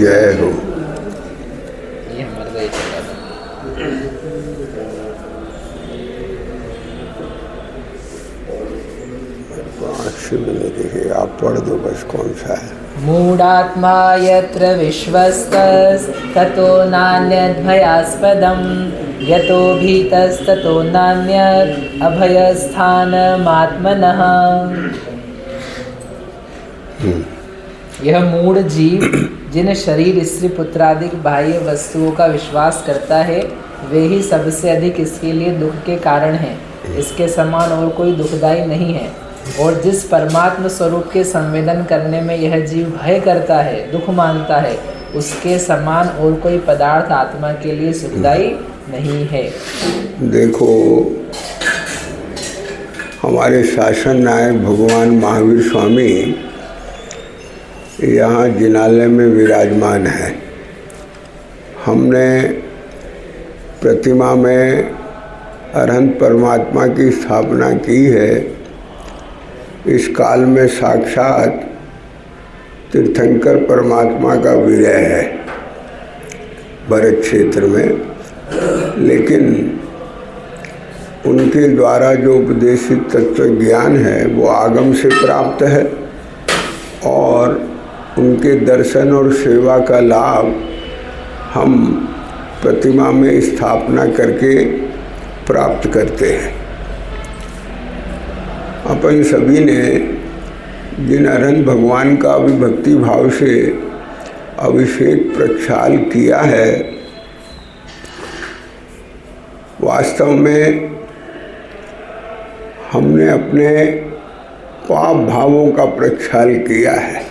जय हो। ये हमारे को ये चल रहा था। से मैंने देखे, आप पढ़ दो बस कौन सा है। मूढ़ात्मा यत्र विश्वस्तस् ततो नान्यद्भयास्पदं यतो भीतस्ततो नान्यद् अभयस्थानमात्मनः। यह मूढ़ जीव जिन शरीर स्त्री पुत्रादि बाह्य वस्तुओं का विश्वास करता है वे ही सबसे अधिक इसके लिए दुख के कारण हैं। इसके समान और कोई दुखदाई नहीं है। और जिस परमात्म स्वरूप के संवेदन करने में यह जीव भय करता है, दुख मानता है, उसके समान और कोई पदार्थ आत्मा के लिए सुखदाई नहीं है। देखो, हमारे शासन नायक भगवान महावीर स्वामी यहाँ जिनालय में विराजमान है। हमने प्रतिमा में अरहंत परमात्मा की स्थापना की है। इस काल में साक्षात तीर्थंकर परमात्मा का विलय है भरत क्षेत्र में, लेकिन उनके द्वारा जो उपदेशित तत्व ज्ञान है वो आगम से प्राप्त है और उनके दर्शन और सेवा का लाभ हम प्रतिमा में स्थापना करके प्राप्त करते हैं। अपन सभी ने जिन अरहंत भगवान का भी भक्ति भाव से अभिषेक प्रक्षाल किया है, वास्तव में हमने अपने पाप भावों का प्रक्षाल किया है।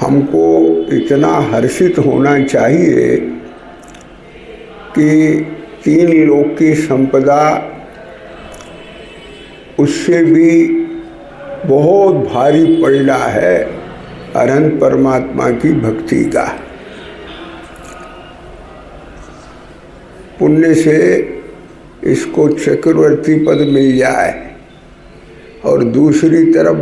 हमको इतना हर्षित होना चाहिए कि 3 लोक की संपदा उससे भी बहुत भारी पलड़ा है अरहंत परमात्मा की भक्ति का। पुण्य से इसको चक्रवर्ती पद मिल जाए और दूसरी तरफ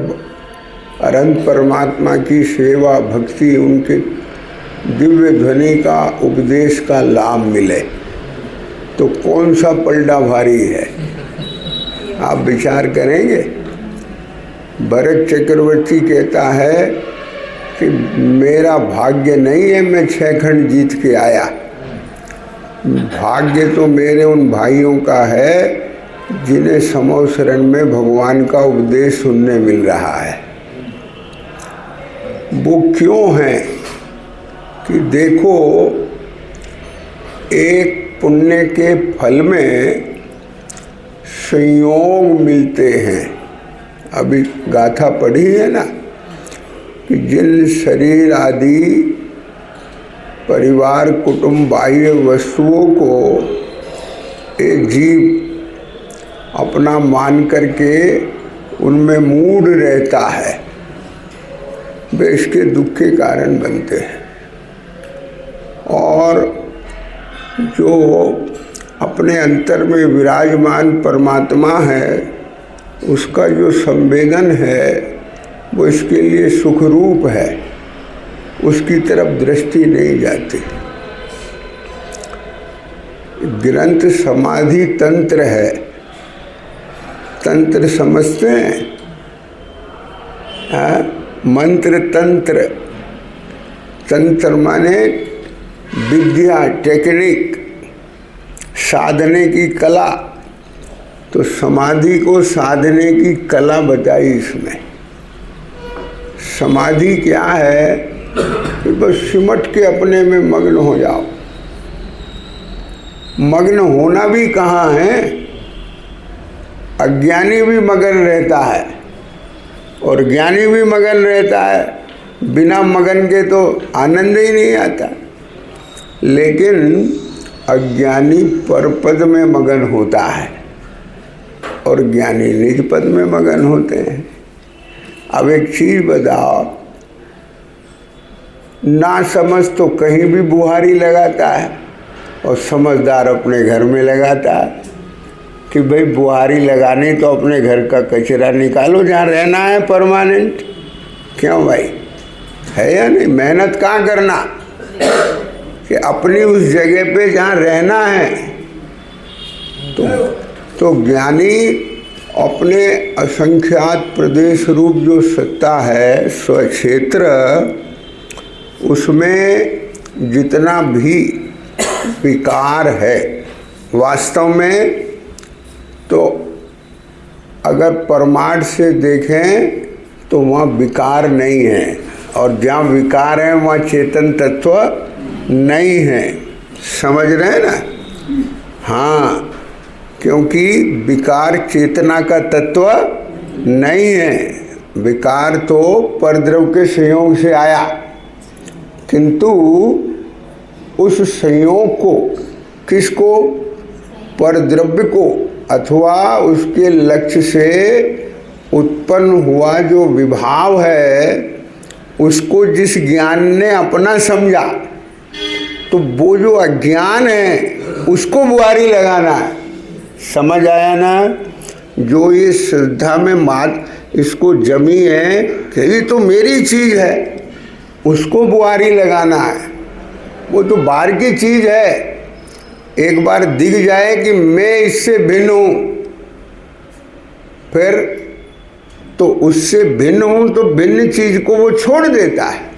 अरहंत परमात्मा की सेवा भक्ति, उनके दिव्य ध्वनि का उपदेश का लाभ मिले, तो कौन सा पलड़ा भारी है? आप विचार करेंगे। भरत चक्रवर्ती कहता है कि मेरा भाग्य नहीं है मैं 6 खंड जीत के आया, भाग्य तो मेरे उन भाइयों का है जिन्हें समो शरण में भगवान का उपदेश सुनने मिल रहा है। वो क्यों है कि देखो, एक पुण्य के फल में संयोग मिलते हैं। अभी गाथा पढ़ी है ना कि जिन शरीर आदि परिवार कुटुंब बाह्य वस्तुओं को एक जीव अपना मान करके उनमें मूढ़ रहता है, वे इसके दुख के कारण बनते हैं। और जो अपने अंतर में विराजमान परमात्मा है, उसका जो संवेदन है वो इसके लिए सुख रूप है, उसकी तरफ दृष्टि नहीं जाती। ग्रंथ समाधि तंत्र है। तंत्र समझते हैं? मंत्र तंत्र। तंत्र माने विद्या, टेक्निक, साधने की कला। तो समाधि को साधने की कला बताई इसमें। समाधि क्या है कि बस सिमट के अपने में मग्न हो जाओ। मग्न होना भी कहाँ है, अज्ञानी भी मगन रहता है और ज्ञानी भी मगन रहता है। बिना मगन के तो आनंद ही नहीं आता। लेकिन अज्ञानी परपद में मगन होता है और ज्ञानी निज पद में मगन होते हैं। अब एक चीज बताओ, ना समझ तो कहीं भी बुहारी लगाता है और समझदार अपने घर में लगाता है कि भाई बुहारी लगानी तो अपने घर का कचरा निकालो जहाँ रहना है परमानेंट। क्यों भाई? है या नहीं? मेहनत कहाँ करना कि अपनी उस जगह पे जहाँ रहना है। तो ज्ञानी अपने असंख्यात प्रदेश रूप जो सत्ता है, स्वक्षेत्र, उसमें जितना भी विकार है, वास्तव में तो अगर परमार्थ से देखें तो वहाँ विकार नहीं है, और जहाँ विकार है वहाँ चेतन तत्व नहीं है। समझ रहे हैं ना? हाँ, क्योंकि विकार चेतना का तत्व नहीं है। विकार तो परद्रव्य के संयोग से आया, किंतु उस संयोग को, किसको? परद्रव्य को, अथवा उसके लक्ष्य से उत्पन्न हुआ जो विभाव है, उसको जिस ज्ञान ने अपना समझा, तो वो जो अज्ञान है उसको बुआरी लगाना है। समझ आया ना? जो ये श्रद्धा में मात इसको जमी है कि ये तो मेरी चीज़ है, उसको बुआरी लगाना है। वो तो बाहर की चीज़ है। एक बार दिख जाए कि मैं इससे भिन्न हूँ, फिर तो उससे भिन्न हूँ तो भिन्न चीज़ को वो छोड़ देता है।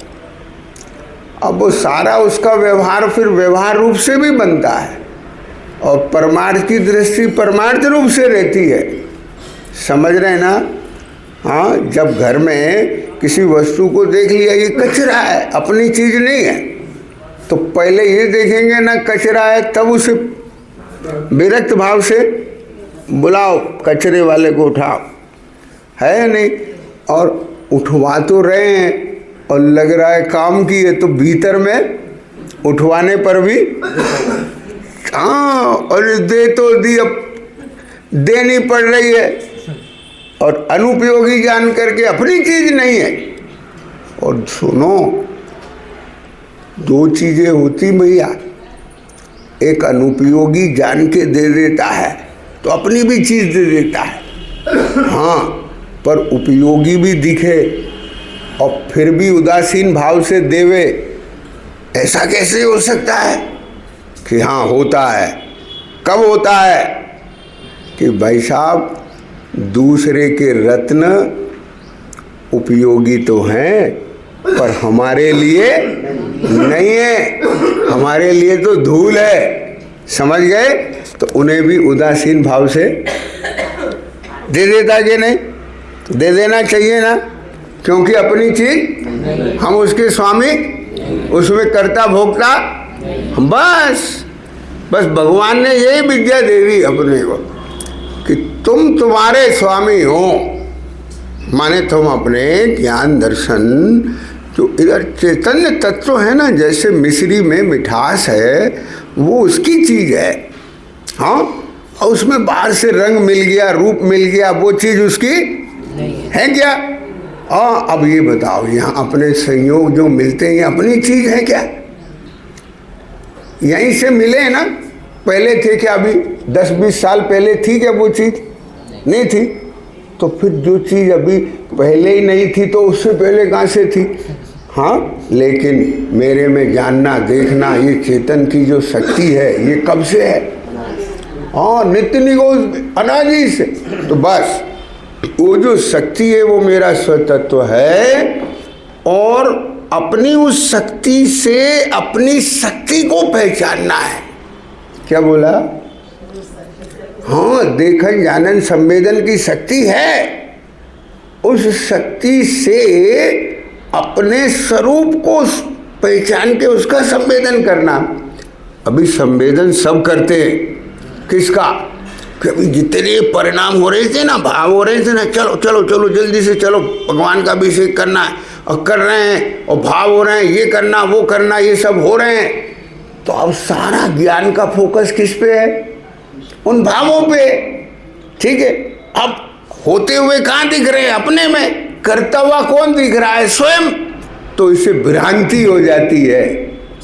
अब वो सारा उसका व्यवहार फिर व्यवहार रूप से भी बनता है, और परमार्थ की दृष्टि परमार्थ रूप से रहती है। समझ रहे हैं ना? हाँ, जब घर में किसी वस्तु को देख लिया ये कचरा है, अपनी चीज़ नहीं है, तो पहले ये देखेंगे ना कचरा है, तब उसे विरक्त भाव से बुलाओ, कचरे वाले को उठाओ, है या नहीं? और उठवा तो रहे हैं और लग रहा है काम की है, तो भीतर में उठवाने पर भी हाँ, और दे तो दी, अब देनी पड़ रही है, और अनुपयोगी जान करके अपनी चीज नहीं है। और सुनो, दो चीजें होती भैया, एक अनुपयोगी जान के दे देता है तो अपनी भी चीज दे देता है, हाँ, पर उपयोगी भी दिखे और फिर भी उदासीन भाव से देवे, ऐसा कैसे हो सकता है? कि हाँ होता है। कब होता है? कि भाई साहब, दूसरे के रत्न उपयोगी तो हैं पर हमारे लिए नहीं है, हमारे लिए तो धूल है। समझ गए? तो उन्हें भी उदासीन भाव से दे देता कि नहीं? तो दे देना चाहिए ना, क्योंकि अपनी चीज हम उसके स्वामी, उसमें कर्ता भोक्ता, बस भगवान ने यही विद्या दे दी अपने को कि तुम तुम्हारे स्वामी हो, माने तुम अपने ज्ञान दर्शन जो इधर चैतन्य तत्व है ना, जैसे मिश्री में मिठास है वो उसकी चीज है, हाँ, और उसमें बाहर से रंग मिल गया, रूप मिल गया, वो चीज उसकी है क्या? अब ये बताओ, यहाँ अपने संयोग जो मिलते हैं ये अपनी चीज है क्या? यहीं से मिले हैं ना? पहले थे क्या? अभी 10-20 साल पहले थी क्या वो चीज? नहीं थी। तो फिर जो चीज अभी पहले ही नहीं थी तो उससे पहले कहाँ से थी? हाँ, लेकिन मेरे में जानना देखना ये चेतन की जो शक्ति है ये कब से है? हाँ, नित्य निगोज अनादि से। तो बस वो जो शक्ति है वो मेरा स्वतत्व है, और अपनी उस शक्ति से अपनी शक्ति को पहचानना है। क्या बोला? हाँ, देखन जानन संवेदन की शक्ति है, उस शक्ति से अपने स्वरूप को पहचान के उसका संवेदन करना। अभी संवेदन सब करते हैं, किसका? कि अभी जितने परिणाम हो रहे थे ना, भाव हो रहे थे ना, चलो चलो चलो जल्दी से चलो भगवान का अभिषेक करना है, और कर रहे हैं, और भाव हो रहे हैं, ये करना वो करना, ये सब हो रहे हैं। तो अब सारा ज्ञान का फोकस किस पे है? उन भावों पे। ठीक है, अब होते हुए कहाँ दिख रहे हैं? अपने में। करता हुआ कौन दिख रहा है? स्वयं। तो इससे भ्रांति हो जाती है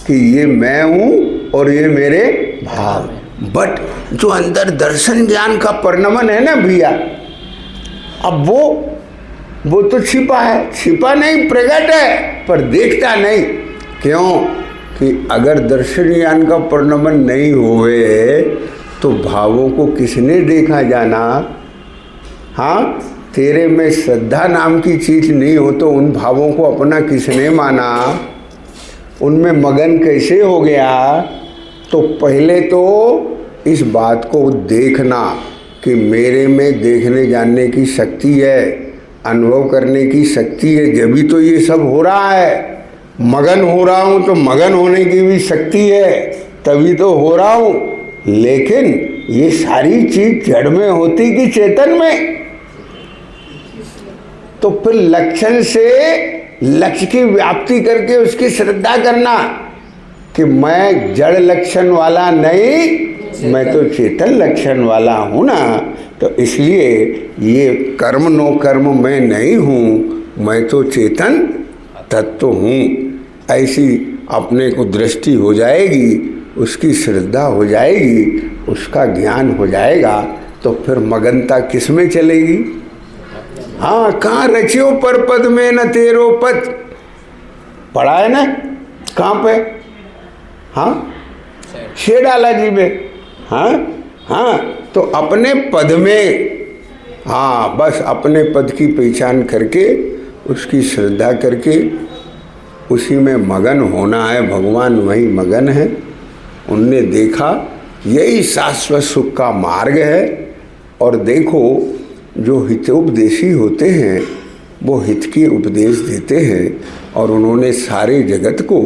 कि ये मैं हूँ और ये मेरे भाव। बट जो अंदर दर्शन ज्ञान का परिणमन है ना भैया, अब वो तो छिपा है, छिपा नहीं, प्रकट है, पर देखता नहीं। क्यों? कि अगर दर्शन ज्ञान का परिणमन नहीं हुए तो भावों को किसने देखा जाना? हाँ, तेरे में श्रद्धा नाम की चीज नहीं हो तो उन भावों को अपना किसने माना? उनमें मगन कैसे हो गया? तो पहले तो इस बात को देखना कि मेरे में देखने जानने की शक्ति है, अनुभव करने की शक्ति है, जभी तो ये सब हो रहा है। मगन हो रहा हूँ तो मगन होने की भी शक्ति है, तभी तो हो रहा हूँ। लेकिन ये सारी चीज जड़ में होती कि चेतन में? तो फिर लक्षण से लक्ष्य की व्याप्ति करके उसकी श्रद्धा करना कि मैं जड़ लक्षण वाला नहीं, मैं तो चेतन लक्षण वाला हूँ ना। तो इसलिए ये कर्म नो कर्म मैं नहीं हूँ, मैं तो चेतन तत्व हूँ। ऐसी अपने को दृष्टि हो जाएगी, उसकी श्रद्धा हो जाएगी, उसका ज्ञान हो जाएगा, तो फिर मगनता किस में चलेगी? हाँ, कहाँ रचियो पर पद में न तेरो पद, पढ़ा है ना? कहाँ पे? हाँ, छे डाला जी में। हाँ हाँ, तो अपने पद में, हाँ बस अपने पद की पहचान करके उसकी श्रद्धा करके उसी में मगन होना है। भगवान वही मगन है, उनने देखा यही शाश्वत सुख का मार्ग है। और देखो, जो हितोपदेशी होते हैं वो हित के उपदेश देते हैं, और उन्होंने सारे जगत को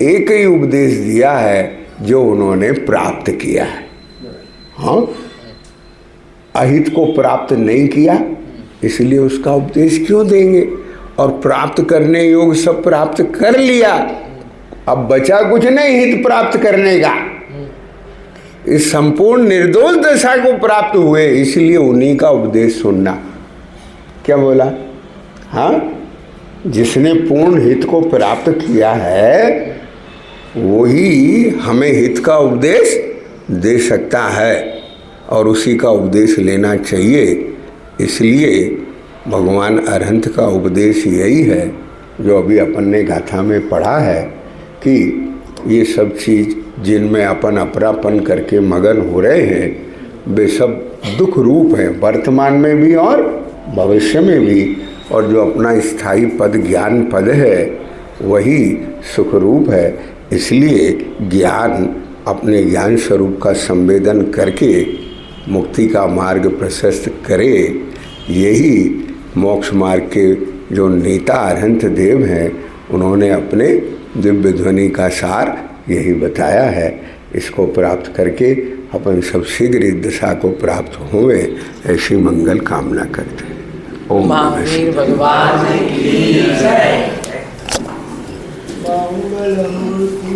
एक ही उपदेश दिया है जो उन्होंने प्राप्त किया है। हाँ, अहित को प्राप्त नहीं किया, इसलिए उसका उपदेश क्यों देंगे? और प्राप्त करने योग्य सब प्राप्त कर लिया, अब बचा कुछ नहीं हित प्राप्त करने का। इस संपूर्ण निर्दोष दशा को प्राप्त हुए, इसलिए उन्हीं का उपदेश सुनना। क्या बोला? हाँ, जिसने पूर्ण हित को प्राप्त किया है वही हमें हित का उपदेश दे सकता है, और उसी का उपदेश लेना चाहिए। इसलिए भगवान अरहंत का उपदेश यही है जो अभी अपन ने गाथा में पढ़ा है कि ये सब चीज़ जिनमें अपन अपरापन करके मगन हो रहे हैं वे सब दुख रूप हैं, वर्तमान में भी और भविष्य में भी। और जो अपना स्थायी पद ज्ञान पद है वही सुख रूप है। इसलिए ज्ञान, अपने ज्ञान स्वरूप का संवेदन करके मुक्ति का मार्ग प्रशस्त करे। यही मोक्ष मार्ग के जो नेता अरहंत देव हैं उन्होंने अपने दिव्य ध्वनि का सार यही बताया है। इसको प्राप्त करके अपन सब शीघ्र इस दशा को प्राप्त हुए, ऐसी मंगल कामना करते हैं। ओम महावीर भगवान की जय।